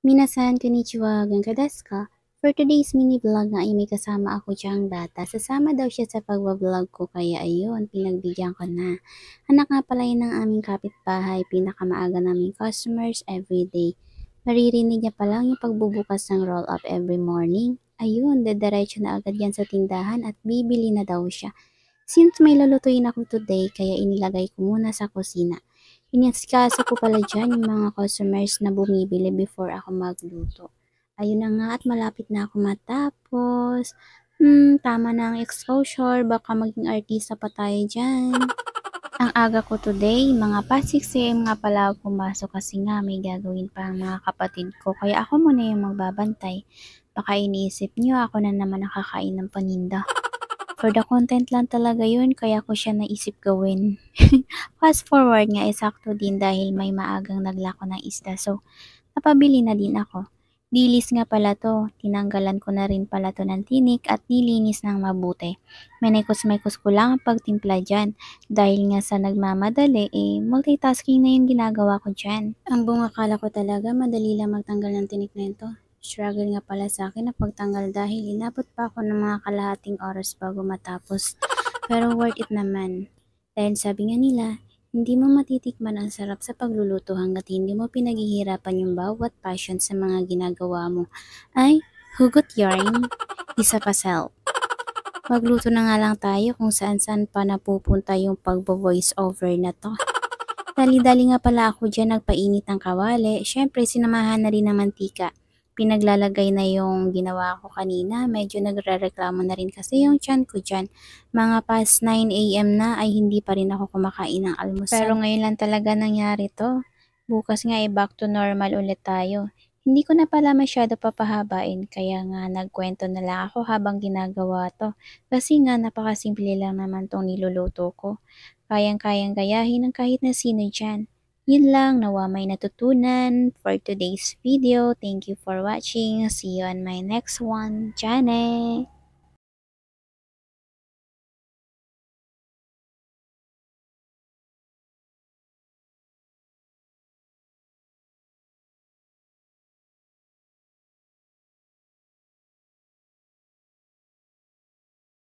Minasan, konnichiwa, genka desu ka? For today's mini vlog nga ay may kasama ako diyang data. Sasama daw siya sa pagbablog ko kaya ayun, pinagbigyan ko na. Anak nga pala yun ng aming kapitbahay, pinakamaaga naming customers everyday. Maririnig niya pa lang yung pagbubukas ng roll up every morning. Ayun, dediretso na agad yan sa tindahan at bibili na daw siya. Since may lulutuin ako today, kaya inilagay ko muna sa kusina. Inasikaso ko pala dyan yung mga customers na bumibili before ako magluto. Ayun na nga at malapit na ako matapos. Tama na ang exposure. Baka maging artista pa tayo dyan. Ang aga ko today, mga past 6 AM nga pala ako pumasok kasi nga may gagawin pa ang mga kapatid ko. Kaya ako muna yung magbabantay. Baka iniisip nyo ako na naman nakakain ng paninda. For the content lang talaga yun, kaya ko siya naisip gawin. Fast forward nga, sakto din dahil may maagang naglako ng isda. So, napabili na din ako. Dilis nga pala to. Tinanggalan ko na rin pala to ng tinik at nilinis ng mabuti. Menikos-mekos ko lang ang pagtimpla dyan. Dahil nga sa nagmamadali, multitasking na yung ginagawa ko dyan. Ang buong akala ko talaga madali lang magtanggal ng tinik na ito. Struggle nga pala sa akin na pagtanggal dahil inabot pa ako ng mga kalahating oras bago matapos. Pero worth it naman. Dahil sabi nga nila, hindi mo matitikman ang sarap sa pagluluto hanggat hindi mo pinaghihirapan yung bawat passion sa mga ginagawa mo. Ay, hugot yarn, isa pa self. Magluto na nga lang tayo kung saan-saan pa napupunta yung pagbo-voice over na to. Dali-dali nga pala ako dyan nagpainit ng kawali. Syempre, sinamahan na rin ng mantika. Pinaglalagay na yung ginawa ko kanina. Medyo nagre-reklamo na rin kasi yung tiyan ko dyan. Mga past 9 AM na ay hindi pa rin ako kumakain ng almusal. Pero ngayon lang talaga nangyari to. Bukas nga back to normal ulit tayo. Hindi ko na pala masyado papahabain kaya nga nagkwento na lang ako habang ginagawa to. Kasi nga napakasimple lang naman tong niluluto ko. Kayang-kayang gayahin ng kahit na sino dyan. Yun lang, nawa may natutunan for today's video. Thank you for watching. See you on my next one. Jane!